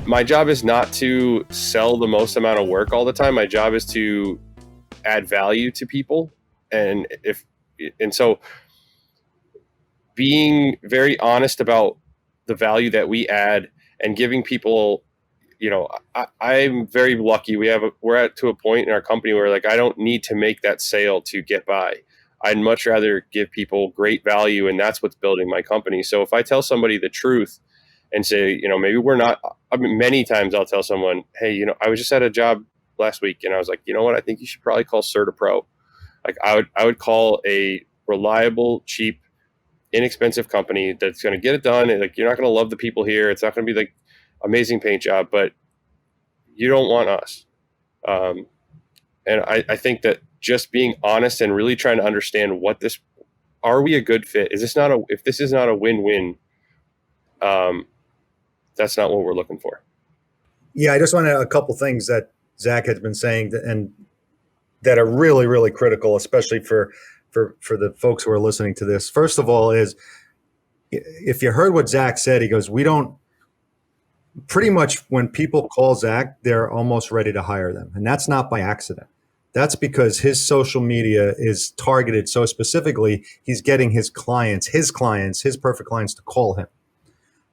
my job is not to sell the most amount of work all the time. My job is to add value to people. And so being very honest about the value that we add and giving people, I'm very lucky. We're to a point in our company where like, I don't need to make that sale to get by. I'd much rather give people great value, and that's what's building my company. So if I tell somebody the truth and say, maybe we're not, many times I'll tell someone, hey, I was just at a job last week and I was like, you know what, I think you should probably call CertaPro. Like I would call a reliable, cheap, inexpensive company that's going to get it done. And like, you're not going to love the people here. It's not going to be like amazing paint job, but you don't want us. And I think that just being honest and really trying to understand are we a good fit? If this is not a win-win, that's not what we're looking for. Yeah, I just wanted a couple things that Zach has been saying and that are really, really critical, especially for the folks who are listening to this. First of all is, if you heard what Zach said, he goes, pretty much when people call Zach, they're almost ready to hire them. And that's not by accident. That's because his social media is targeted so specifically, he's getting his perfect clients to call him.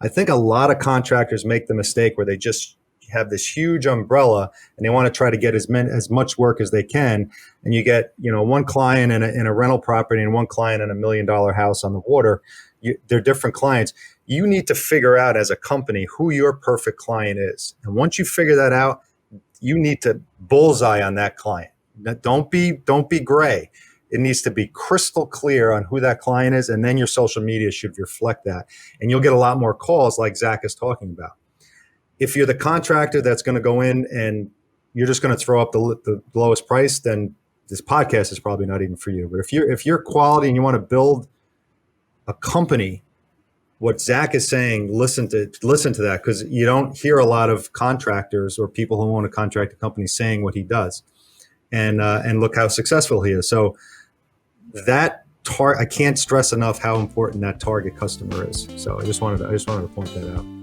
I think a lot of contractors make the mistake where they just have this huge umbrella and they want to try to get as much work as they can. And you get, one client in a rental property and one client in $1 million house on the water. They're different clients. You need to figure out as a company who your perfect client is. And once you figure that out, you need to bullseye on that client. Don't be gray. It needs to be crystal clear on who that client is. And then your social media should reflect that. And you'll get a lot more calls like Zach is talking about. If you're the contractor that's going to go in and you're just going to throw up the lowest price, then this podcast is probably not even for you. But if you're quality and you want to build a company, what Zach is saying, listen to that, because you don't hear a lot of contractors or people who own a contractor company saying what he does, and look how successful he is. So I can't stress enough how important that target customer is. So I just wanted to point that out.